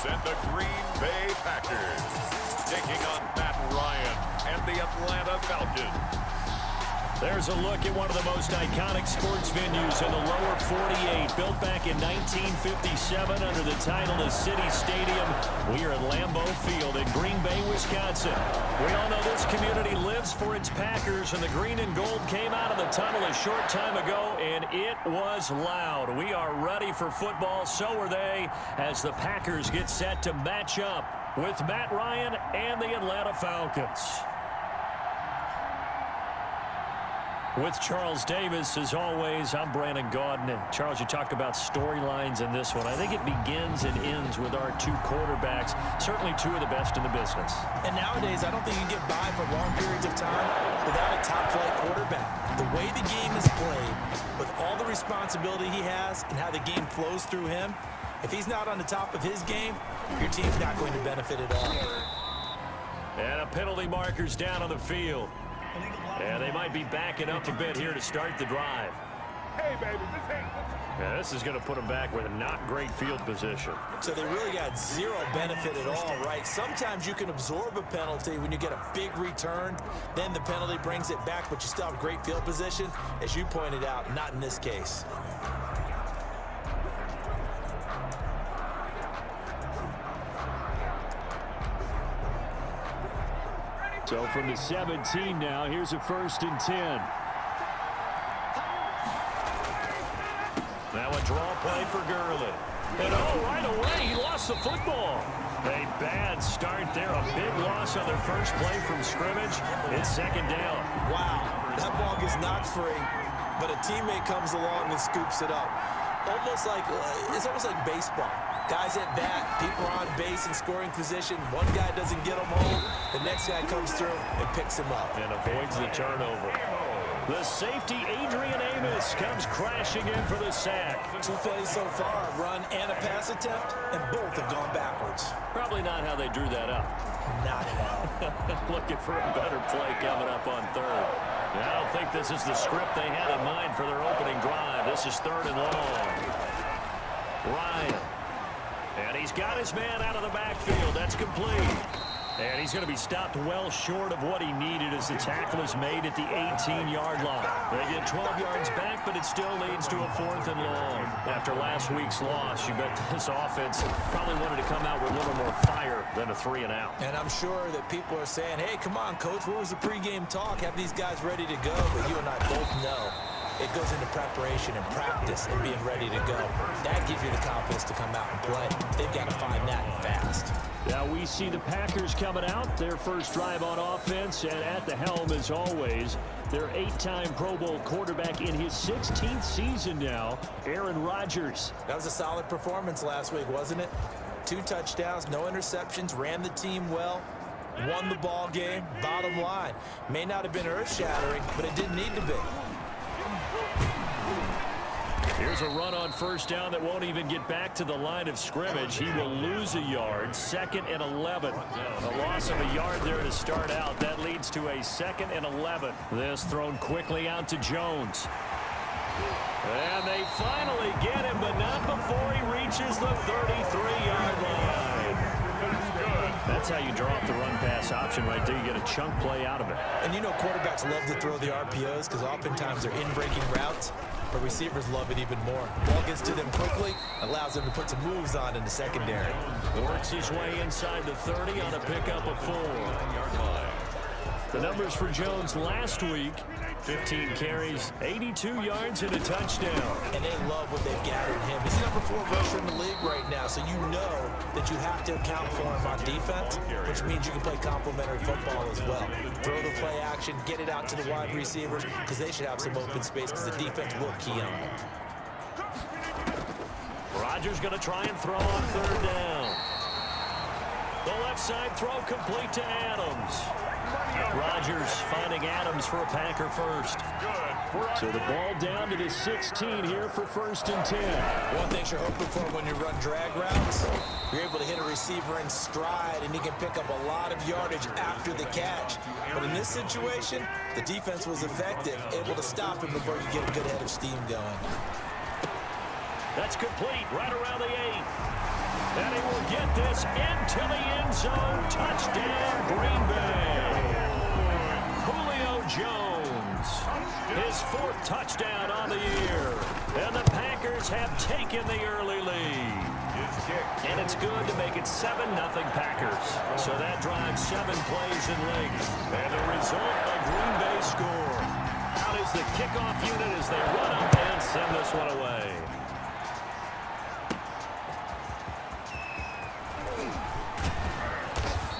and the Green Bay Packers, taking on Matt Ryan and the Atlanta Falcons. There's a look at one of the most iconic sports venues in the lower 48, built back in 1957 under the title of City Stadium. We are at Lambeau Field in Green Bay, Wisconsin. We all know this community lives for its Packers, and the green and gold came out of the tunnel a short time ago, and it was loud. We are ready for football, so are they, as the Packers get set to match up with Matt Ryan and the Atlanta Falcons. With Charles Davis, as always, I'm Brandon Gaudin. And Charles, you talked about storylines in this one. I think it begins and ends with our two quarterbacks, certainly two of the best in the business. And nowadays, I don't think you can get by for long periods of time without a top-flight quarterback. The way the game is played, with all the responsibility he has and how the game flows through him, if he's not on the top of his game, your team's not going to benefit at all. And a penalty marker's down on the field. Yeah, they might be backing up a bit here to start the drive. Hey, baby, this ain't... Yeah, this is going to put them back with a not great field position. So they really got zero benefit at all, right? Sometimes you can absorb a penalty when you get a big return. Then the penalty brings it back, but you still have great field position. As you pointed out, not in this case. So from the 17 now, here's a 1st and 10. Now a draw play for Gurley. And right away, he lost the football. A bad start there, a big loss on their first play from scrimmage. It's 2nd down. Wow, that ball gets knocked free, but a teammate comes along and scoops it up. It's almost like baseball. Guys at bat, people are on base in scoring position. One guy doesn't get him home. The next guy comes through and picks him up. And avoids the turnover. The safety, Adrian Amos, comes crashing in for the sack. 2 plays so far, a run and a pass attempt, and both have gone backwards. Probably not how they drew that up. Not at all. Looking for a better play coming up on 3rd. I don't think this is the script they had in mind for their opening drive. This is 3rd and long. Ryan. And he's got his man out of the backfield. That's complete. And he's going to be stopped well short of what he needed as the tackle is made at the 18-yard line. They get 12 yards back, but it still leads to a 4th and long. After last week's loss, you bet this offense probably wanted to come out with a little more fire than a 3-and-out. And I'm sure that people are saying, hey, come on, Coach, what was the pregame talk? Have these guys ready to go? But you and I both know it goes into preparation and practice and being ready to go. That gives you the confidence to come out and play. They've got to find that fast. Now we see the Packers coming out, their first drive on offense, and at the helm, as always, their 8-time Pro Bowl quarterback in his 16th season now, Aaron Rodgers. That was a solid performance last week, wasn't it? 2 touchdowns, no interceptions, ran the team well, won the ball game. Bottom line, may not have been earth-shattering, but it didn't need to be. Here's a run on 1st down that won't even get back to the line of scrimmage. He will lose a yard. 2nd and 11. A loss of a yard there to start out. That leads to a 2nd and 11. This thrown quickly out to Jones. And they finally get him, but not before he reaches the 33-yard line. That's how you draw up the run-pass option right there. You get a chunk play out of it. And you know quarterbacks love to throw the RPOs because oftentimes they're in-breaking routes. But receivers love it even more. Ball gets to them quickly, allows them to put some moves on in the secondary. Works his way inside the 30 on a pickup of 4. The numbers for Jones last week, 15 carries, 82 yards, and a touchdown. And they love what they've gathered in him. He's the number 4 rusher in the league right now, so you know that you have to account for him on defense, which means you can play complementary football as well. Throw the play action, get it out to the wide receivers, because they should have some open space, because the defense will key on them. Rodgers going to try and throw on 3rd down. The left side throw complete to Adams. Rodgers finding Adams for a Packer first. So the ball down to the 16 here for 1st and 10. One thing you're hoping for when you run drag routes, you're able to hit a receiver in stride, and he can pick up a lot of yardage after the catch. But in this situation, the defense was effective, able to stop him before you get a good head of steam going. That's complete right around the 8. And he will get this into the end zone. Touchdown, Green Bay. Julio Jones, his 4th touchdown on the year. And the Packers have taken the early lead. And it's good to make it 7-0 Packers. So that drives 7 plays in length. And the result, a Green Bay score. Out is the kickoff unit as they run up and send this one away.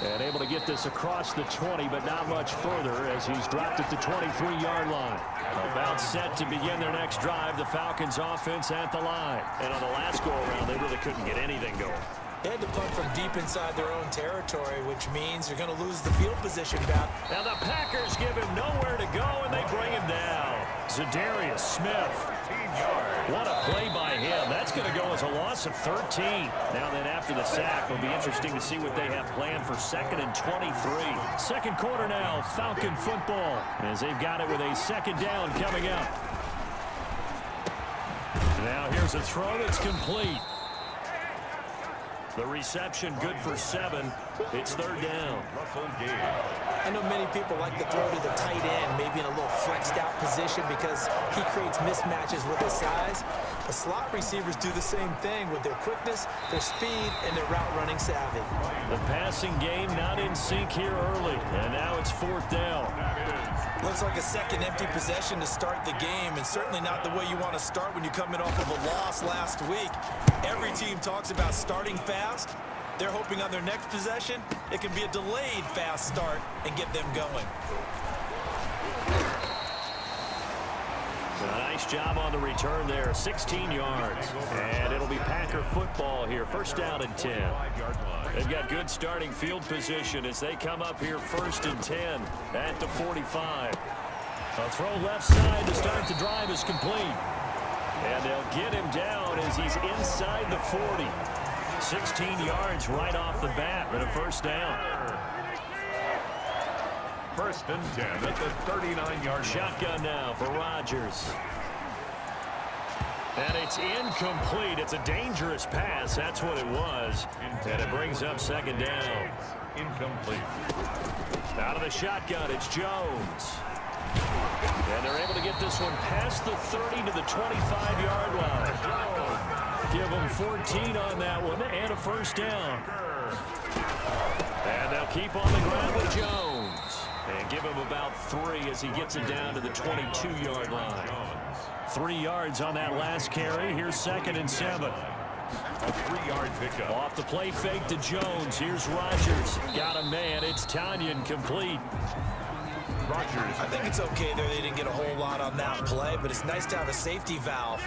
And able to get this across the 20, but not much further as he's dropped at the 23-yard line. About set to begin their next drive, the Falcons offense at the line. And on the last go-around, they really couldn't get anything going. They had to punt from deep inside their own territory, which means you're going to lose the field position back. Now the Packers give him nowhere to go, and they bring him down. Zadarius Smith. What a play by him. That's going to go as a loss of 13. Now then, after the sack, it'll be interesting to see what they have planned for 2nd and 23. Second quarter now, Falcon football, as they've got it with a 2nd down coming up. Now here's a throw that's complete. The reception good for 7. It's 3rd down. I know many people like to throw to the tight end, maybe in a little flexed out position because he creates mismatches with his size. The slot receivers do the same thing with their quickness, their speed, and their route running savvy. The passing game not in sync here early, and now it's 4th down. Looks like a second empty possession to start the game, and certainly not the way you want to start when you're coming off of a loss last week. Every team talks about starting fast. They're hoping on their next possession, it can be a delayed fast start and get them going. A nice job on the return there, 16 yards. And it'll be Packer football here, 1st down and 10. They've got good starting field position as they come up here 1st and 10 at the 45. A throw left side to start the drive is complete. And they'll get him down as he's inside the 40. 16 yards right off the bat and a 1st down. 1st and 10 at the 39-yard shotgun now for Rodgers. And it's incomplete. It's a dangerous pass. That's what it was. And it brings up 2nd down. Incomplete. Out of the shotgun, it's Jones. And they're able to get this one past the 30 to the 25-yard line. Give them 14 on that one and a 1st down. And they'll keep on the ground with Jones. And give him about 3 as he gets it down to the 22-yard line. 3 yards on that last carry. Here's 2nd and 7. A 3-yard pickup. Off the play fake to Jones. Here's Rodgers. Got a man. It's Tanyan complete. Rodgers. I think it's okay there. They didn't get a whole lot on that play, but it's nice to have a safety valve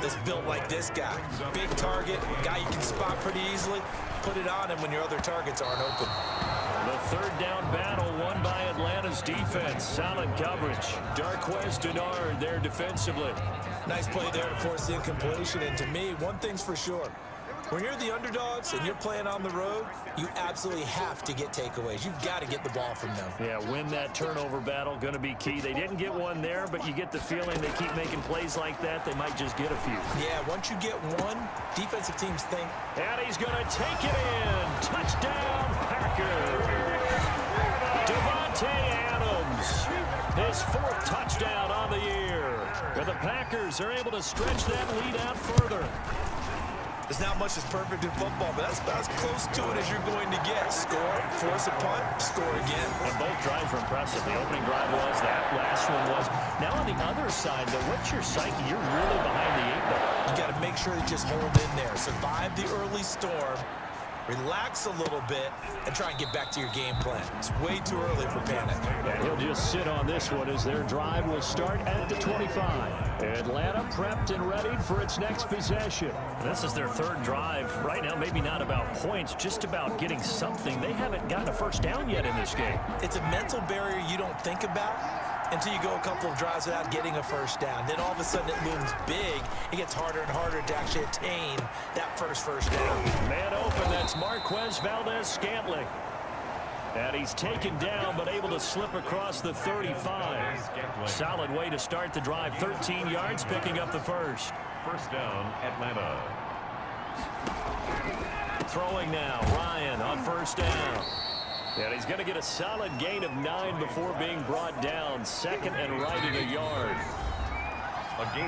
that's built like this guy. Big target, guy you can spot pretty easily. Put it on him when your other targets aren't open. The 3rd down battle won by Atlanta's defense. Solid coverage. Darquez Denard there defensively. Nice play there to force the incompletion. And to me, one thing's for sure. When you're the underdogs and you're playing on the road, you absolutely have to get takeaways. You've got to get the ball from them. Yeah, win that turnover battle, going to be key. They didn't get one there, but you get the feeling they keep making plays like that, they might just get a few. Yeah, once you get one, defensive teams think. And he's going to take it in. Touchdown, Packers. Davante Adams, his 4th touchdown on the year. But the Packers are able to stretch that lead out further. There's not much that's perfect in football, but that's about as close to it as you're going to get. Score, force a punt, score again. And both drives were impressive. The opening drive was, that last one was. Now on the other side, though, what's your psyche? You're really behind the 8 ball. You got to make sure you just hold in there. Survive the early storm. Relax a little bit and try and get back to your game plan. It's way too early for panic. Yeah, he'll just sit on this one as their drive will start at the 25. Atlanta prepped and ready for its next possession. This is their 3rd drive. Right now, maybe not about points, just about getting something. They haven't gotten a 1st down yet in this game. It's a mental barrier you don't think about until you go a couple of drives without getting a 1st down. Then all of a sudden it looms big. It gets harder and harder to actually attain that first down. Man open, that's Marquez Valdez-Scantling. And he's taken down, but able to slip across the 35. Solid way to start the drive. 13 yards, picking up the 1st. 1st down, Atlanta. throwing now. Ryan on first down. And he's going to get a solid gain of 9 before being brought down. Second and right in a yard.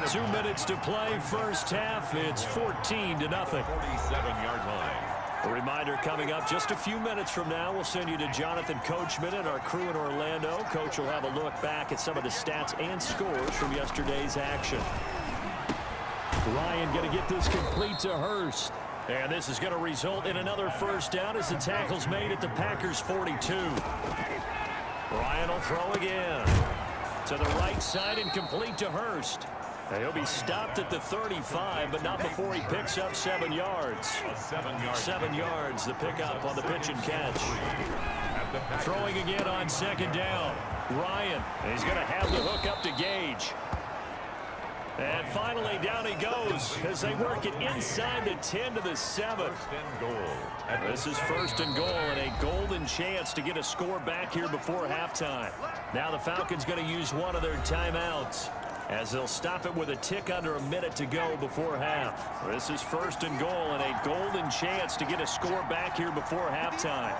2 minutes to play first half. It's 14-0. 47-yard line. A reminder coming up just a few minutes from now. We'll send you to Jonathan Coachman and our crew in Orlando. Coach will have a look back at some of the stats and scores from yesterday's action. Ryan going to get this complete to Hurst. And this is going to result in another first down as the tackle's made at the Packers 42. Ryan will throw again. To the right side and complete to Hurst. And he'll be stopped at the 35, but not before he picks up 7 yards. 7 yards, the pickup on the pitch and catch. Throwing again on second down. Ryan, he's going to have the hook up to Gage. And finally, down he goes as they work it inside the 10 to the 7. This is first and goal and a golden chance to get a score back here before halftime. Now the Falcons going to use one of their timeouts as they'll stop it with a tick under a minute to go before half. This is first and goal and a golden chance to get a score back here before halftime.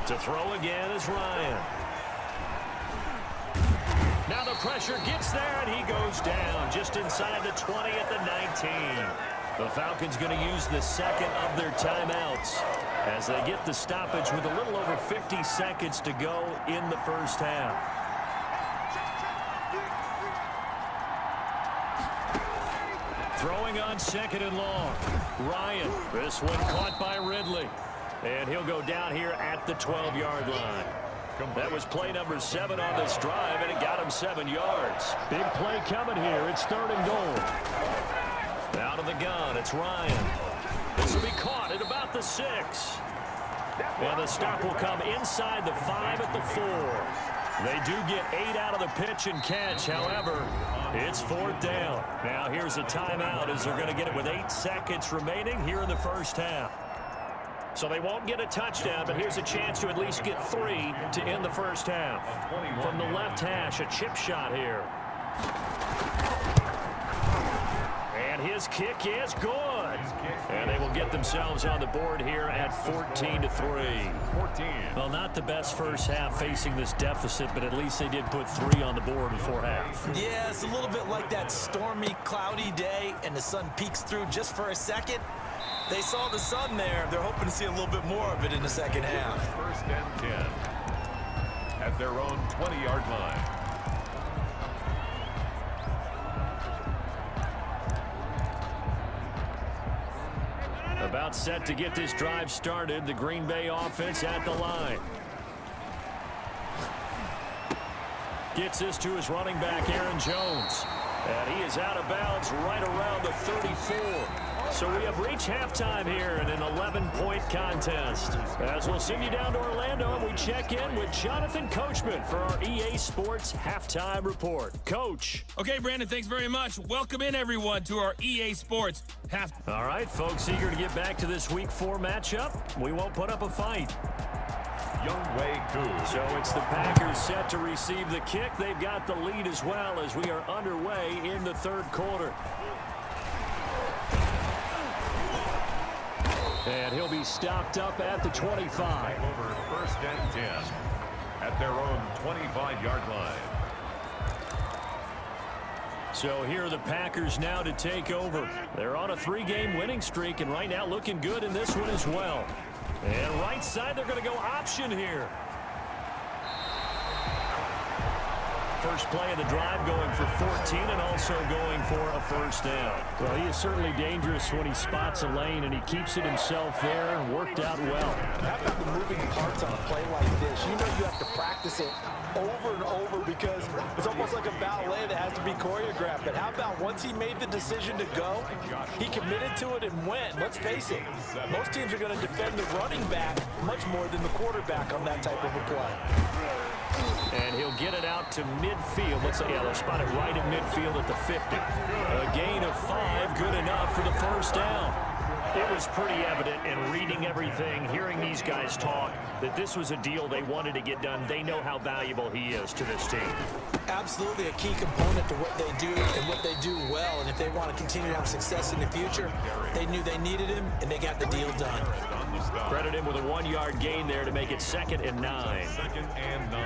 To throw again is Ryan. Now the pressure gets there, and he goes down just inside the 20 at the 19. The Falcons going to use the second of their timeouts as they get the stoppage with a little over 50 seconds to go in the first half. Throwing on second and long. Ryan, this one caught by Ridley. And he'll go down here at the 12-yard line. That was play number 7 on this drive, and it got him 7 yards. Big play coming here. It's third and goal. Out of the gun, it's Ryan. This will be caught at about the 6. And the stop will come inside the 5 at the 4. They do get 8 out of the pitch and catch. However, it's fourth down. Now here's a timeout as they're going to get it with 8 seconds remaining here in the first half. So they won't get a touchdown, but here's a chance to at least get 3 to end the first half. From the left hash, a chip shot here. And his kick is good. And they will get themselves on the board here at 14-3. Well, not the best first half facing this deficit, but at least they did put 3 on the board before half. Yeah, it's a little bit like that stormy, cloudy day, and the sun peeks through just for a second. They saw the sun there. They're hoping to see a little bit more of it in the second half. First and 10 at their own 20-yard line. About set to get this drive started. The Green Bay offense at the line. Gets this to his running back, Aaron Jones. And he is out of bounds right around the 34. So we have reached halftime here in an 11-point contest. As we'll send you down to Orlando, and we check in with Jonathan Coachman for our EA Sports Halftime Report. Coach. Okay, Brandon, thanks very much. Welcome in, everyone, to our EA Sports Halftime. All right, folks, eager to get back to this Week 4 matchup. We won't put up a fight. So it's the Packers set to receive the kick. They've got the lead as well as we are underway in the third quarter. And he'll be stopped up at the 25. Over first and 10 at their own 25-yard line. So here are the Packers now to take over. They're on a 3-game winning streak, and right now looking good in this one as well. And right side, they're going to go option here. First play of the drive going for 14 and also going for a first down. Well, he is certainly dangerous when he spots a lane, and he keeps it himself there and worked out well. How about the moving parts on a play like this? You know you have to practice it over and over because it's almost like a ballet that has to be choreographed. But how about once he made the decision to go, he committed to it and went. Let's face it, most teams are going to defend the running back much more than the quarterback on that type of a play. And he'll get it out to midfield. Looks like, yeah, they'll spot it right at midfield at the 50. A gain of 5, good enough for the first down. It was pretty evident in reading everything, hearing these guys talk, that this was a deal they wanted to get done. They know how valuable he is to this team. Absolutely a key component to what they do and what they do well. And if they want to continue to have success in the future, they knew they needed him, and they got the deal done. Credit him with a 1-yard gain there to make it 2nd and 9. 2nd and 9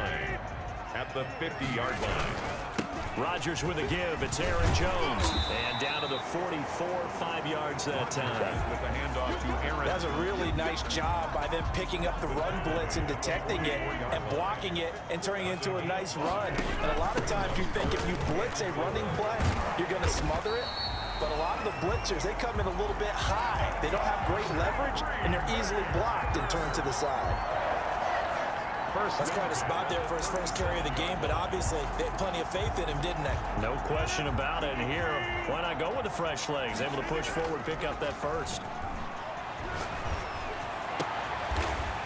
at the 50-yard line. Rodgers with a give. It's Aaron Jones. And down to the 44, 5 yards that time. With the handoff to Aaron. That was a really nice job by them picking up the run blitz and detecting it and blocking it and turning it into a nice run. And a lot of times you think if you blitz a running play, you're going to smother it. But a lot of the blitzers, they come in a little bit high. They don't have great leverage, and they're easily blocked and turned to the side. That's quite a spot there for his first carry of the game, but obviously they had plenty of faith in him, didn't they? No question about it. And here, why not go with the fresh legs? Able to push forward, pick up that first.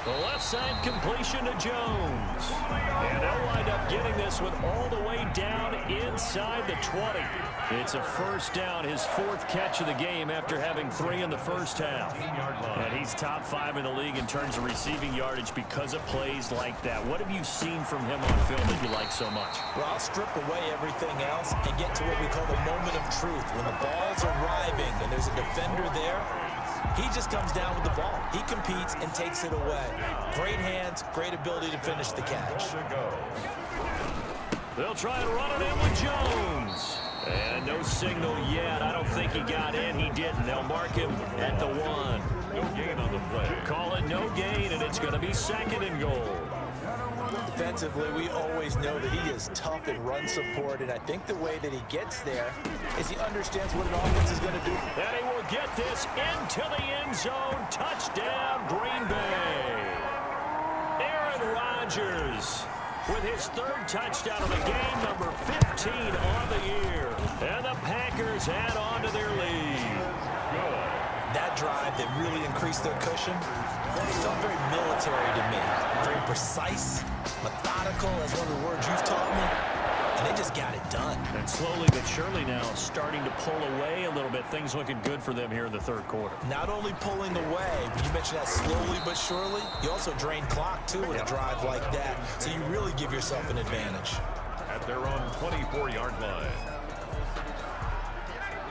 The left side completion to Jones. And they'll wind up getting this one all the way down inside the 20. It's a first down, his 4th catch of the game after having 3 in the first half. And he's top 5 in the league in terms of receiving yardage because of plays like that. What have you seen from him on film that you like so much? Well, I'll strip away everything else and get to what we call the moment of truth. When the ball's arriving and there's a defender there, he just comes down with the ball. He competes and takes it away. Great hands, great ability to finish the catch. They'll try and run it in with Jones. And no signal yet. I don't think he got in. He didn't. They'll mark him at the 1. No gain on the play. Call it no gain, and it's going to be 2nd and goal. Defensively, we always know that he is tough in run support, and I think the way that he gets there is he understands what an offense is going to do. And he will get this into the end zone. Touchdown, Green Bay. Aaron Rodgers with his 3rd touchdown of the game, number 15 on the year. And the Packers add on to their lead. That drive that really increased their cushion, it felt very military to me. Very precise, methodical, as one of the words you've taught me. And they just got it done. And slowly but surely now starting to pull away a little bit. Things looking good for them here in the 3rd quarter. Not only pulling away, but you mentioned that slowly but surely, you also drain clock, too, with a drive like that. So you really give yourself an advantage. At their own 24-yard line.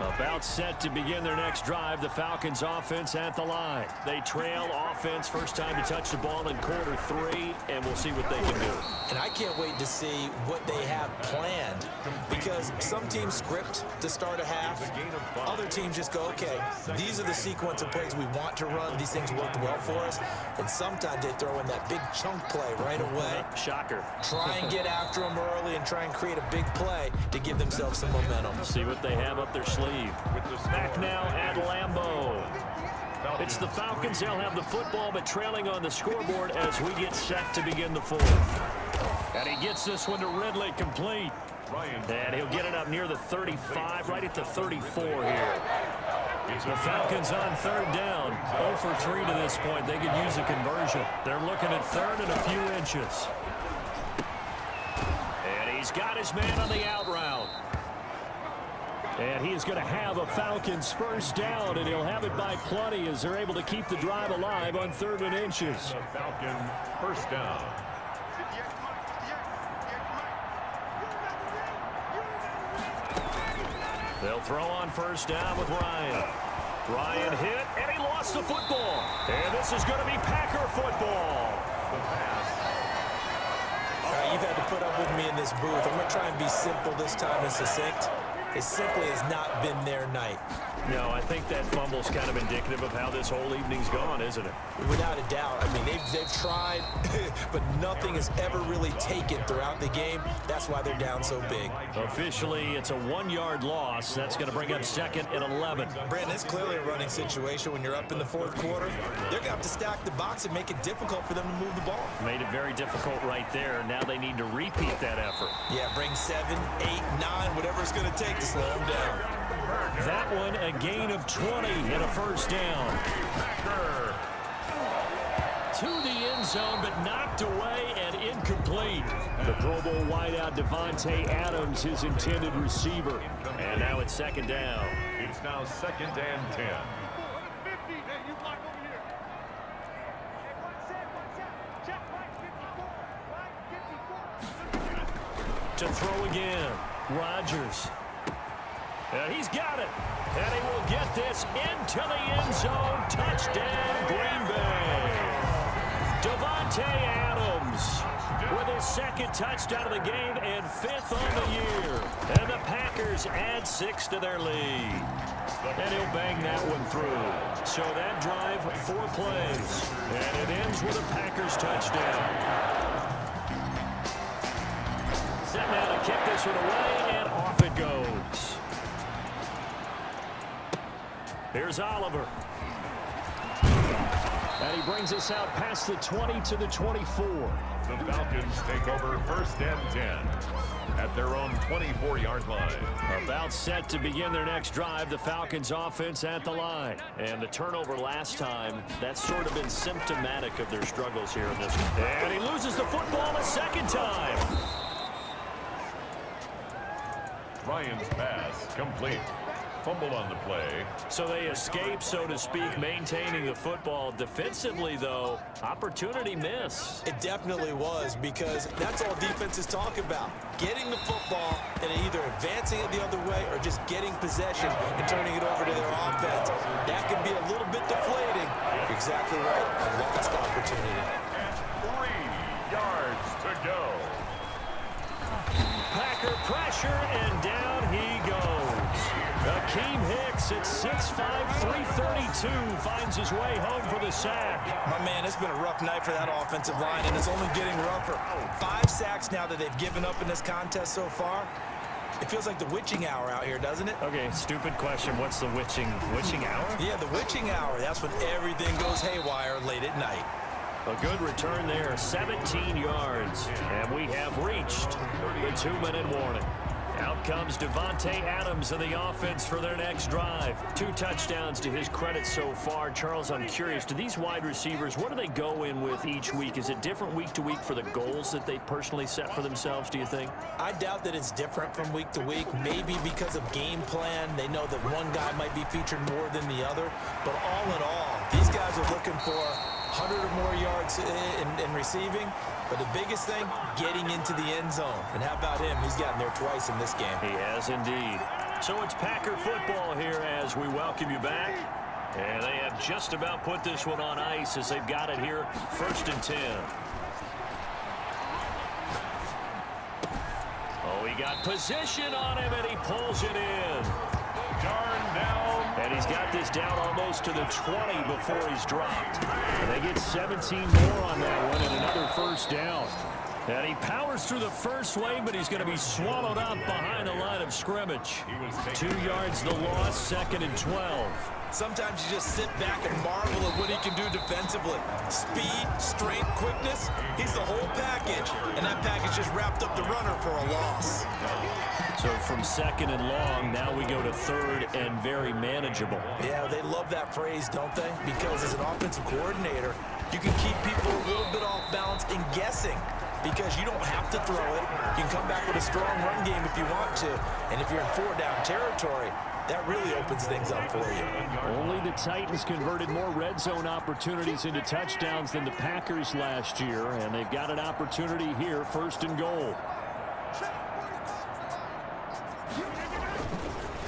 About set to begin their next drive, the Falcons offense at the line. They trail offense, first time to touch the ball in quarter 3, and we'll see what they can do. And I can't wait to see what they have planned, because some teams script to start a half. Other teams just go, okay, these are the sequence of plays we want to run. These things worked well for us. And sometimes they throw in that big chunk play right away. Shocker. Try and get after them early and try and create a big play to give themselves some momentum. See what they have up their sleeve. Back now at Lambeau. It's the Falcons. They'll have the football, but trailing on the scoreboard as we get set to begin the 4th. And he gets this one to Ridley, complete. And he'll get it up near the 35, right at the 34 here. The Falcons on 3rd down. 0 for 3 to this point. They could use a conversion. They're looking at 3rd and a few inches. And he's got his man on the out route. And he is going to have a Falcons first down, and he'll have it by plenty as they're able to keep the drive alive on 3rd and inches. The Falcon first down. They'll throw on first down with Ryan. Ryan hit, and he lost the football. And this is going to be Packer football. The pass. All right, you've had to put up with me in this booth. I'm going to try and be simple this time and succinct. It simply has not been their night. No, I think that fumble's kind of indicative of how this whole evening's gone, isn't it? Without a doubt. I mean, they've tried, but nothing has ever really taken throughout the game. That's why they're down so big. Officially, it's a 1-yard loss. That's going to bring up 2nd and 11. Brandon, it's clearly a running situation when you're up in the 4th quarter. They're going to have to stack the box and make it difficult for them to move the ball. Made it very difficult right there. Now they need to repeat that effort. Yeah, bring 7, 8, 9, whatever it's going to take to slow them down. That one, a gain of 20 and a first down. To the end zone, but knocked away and incomplete. The Pro Bowl wideout Davante Adams, his intended receiver. And now it's 2nd down. It's now 2nd and 10. To throw again. Rodgers. And he's got it. And he will get this into the end zone. Touchdown, Green Bay. Davante Adams with his second touchdown of the game and 5th on the year. And the Packers add 6 to their lead. And he'll bang that one through. So that drive, 4 plays. And it ends with a Packers touchdown. Set now to kick this one away, and off it goes. Here's Oliver. And he brings us out past the 20 to the 24. The Falcons take over 1st and 10 at their own 24-yard line. About set to begin their next drive, the Falcons offense at the line. And the turnover last time, that's sort of been symptomatic of their struggles here in this one. And he loses the football a second time. Ryan's pass complete. Fumble on the play. So they escape, so to speak, maintaining the football. Defensively, though, opportunity miss. It definitely was, because that's all defenses talk about. Getting the football and either advancing it the other way or just getting possession and turning it over to their offense. That can be a little bit deflating. Exactly right. A lost opportunity. And 3 yards to go. Packer pressure, and down he goes. Akeem Hicks at 6'5", 332 finds his way home for the sack. My man, it's been a rough night for that offensive line, and it's only getting rougher. 5 sacks now that they've given up in this contest so far. It feels like the witching hour out here, doesn't it? Okay, stupid question. What's the witching hour? Yeah, the witching hour. That's when everything goes haywire late at night. A good return there, 17 yards. And we have reached the 2-minute warning. Out comes Davante Adams in the offense for their next drive. 2 touchdowns to his credit so far. Charles, I'm curious, do these wide receivers, what do they go in with each week? Is it different week to week for the goals that they personally set for themselves, do you think? I doubt that it's different from week to week. Maybe because of game plan, they know that one guy might be featured more than the other. But all in all, these guys are looking for 100 or more yards in receiving. But the biggest thing, getting into the end zone. And how about him? He's gotten there twice in this game. He has indeed. So it's Packer football here as we welcome you back. And they have just about put this one on ice as they've got it here, 1st and 10. Oh, he got position on him, and he pulls it in. Darn down. And he's got this down almost to the 20 before he's dropped. And they get 17 more on that one and another 1st down. And he powers through the first wave, but he's going to be swallowed up behind the line of scrimmage. 2 yards the loss, 2nd and 12. Sometimes you just sit back and marvel at what he can do defensively. Speed, strength, quickness, he's the whole package. And that package just wrapped up the runner for a loss. So from 2nd and long, now we go to 3rd and very manageable. Yeah, they love that phrase, don't they? Because as an offensive coordinator, you can keep people a little bit off balance and guessing. Because you don't have to throw it. You can come back with a strong run game if you want to. And if you're in 4-down territory, that really opens things up for you. Only the Titans converted more red zone opportunities into touchdowns than the Packers last year, and they've got an opportunity here, 1st and goal.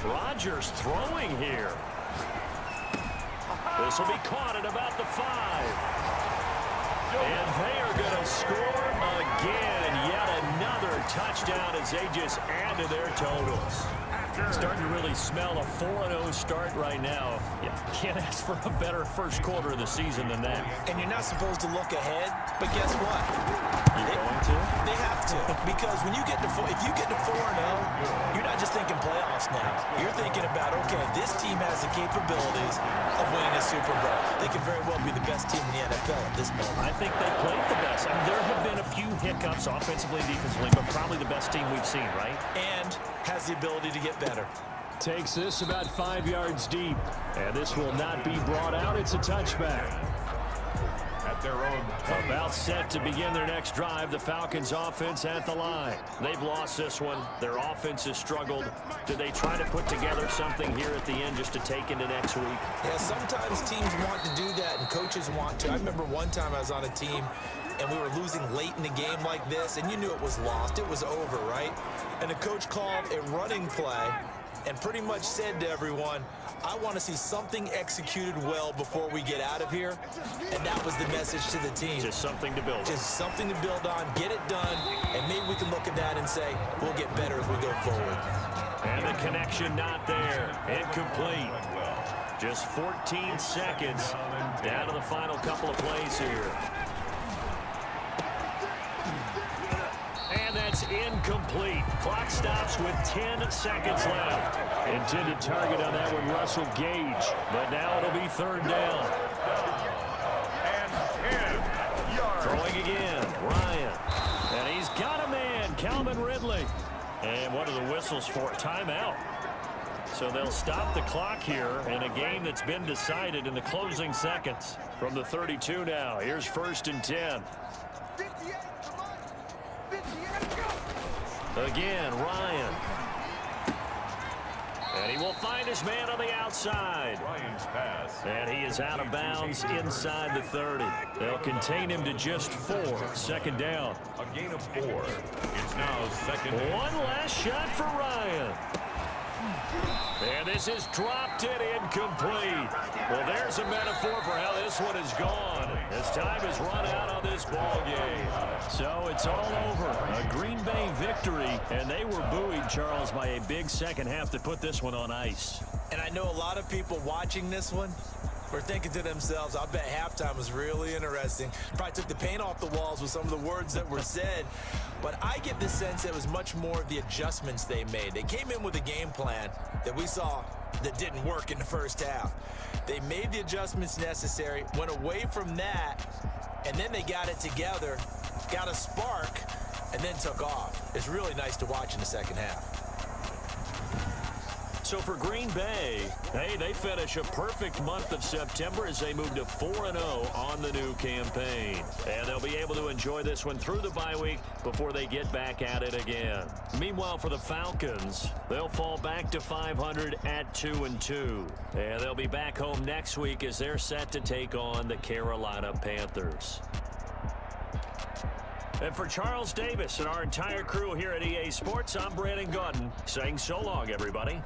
Rodgers throwing here. This will be caught at about the 5. And they are going to score again. Yet another touchdown as they just add to their totals. Starting to really smell a 4-0 start right now. Yeah, can't ask for a better first quarter of the season than that. And you're not supposed to look ahead, but guess what? You're going to? They have to, because when you get to if you get to 4-0, you're not just thinking playoffs now. You're thinking about, okay, this team has the capabilities of winning a Super Bowl. They could very well be the best team in the NFL at this moment. I think they played the best. I mean, there have been a few hiccups offensively and defensively, but probably the best team we've seen, right? And has the ability to get better. Takes this about 5 yards deep. And this will not be brought out. It's a touchback. At their own 20. About set to begin their next drive, the Falcons offense at the line. They've lost this one. Their offense has struggled. Do they try to put together something here at the end just to take into next week? Yeah, sometimes teams want to do that and coaches want to. I remember one time I was on a team and we were losing late in the game like this, and you knew it was lost. It was over, right? And the coach called a running play and pretty much said to everyone, I want to see something executed well before we get out of here. And that was the message to the team. Just something to build on. Just something to build on, get it done, and maybe we can look at that and say, we'll get better as we go forward. And the connection not there. Incomplete. Just 14 seconds down to the final couple of plays here. And that's incomplete. Clock stops with 10 seconds left. Intended target on that one, Russell Gage. But now it'll be third down. And 10 yards. Throwing again, Ryan. And he's got a man, Calvin Ridley. And what are the whistles for? Timeout. So they'll stop the clock here in a game that's been decided in the closing seconds. From the 32 now, here's 1st and 10. Again, Ryan. And he will find his man on the outside. Ryan's pass. And he is out of bounds inside the 30. They'll contain him to just 4. 2nd down. A gain of 4. It's now 2nd and One last shot for Ryan. And this is dropped it incomplete. Well, there's a metaphor for how this one is gone. As time has run out on this ball game. So it's all over. A Green Bay victory, and they were buoyed, Charles, by a big second half to put this one on ice. And I know a lot of people watching this one were thinking to themselves, I bet halftime was really interesting. Probably took the paint off the walls with some of the words that were said. But I get the sense it was much more of the adjustments they made. They came in with a game plan that we saw that didn't work in the first half. They made the adjustments necessary, went away from that, and then they got it together, got a spark, and then took off. It's really nice to watch in the second half. So for Green Bay, hey, they finish a perfect month of September as they move to 4-0 on the new campaign. And they'll be able to enjoy this one through the bye week before they get back at it again. Meanwhile, for the Falcons, they'll fall back to 500 at 2-2. And they'll be back home next week as they're set to take on the Carolina Panthers. And for Charles Davis and our entire crew here at EA Sports, I'm Brandon Gordon saying so long, everybody.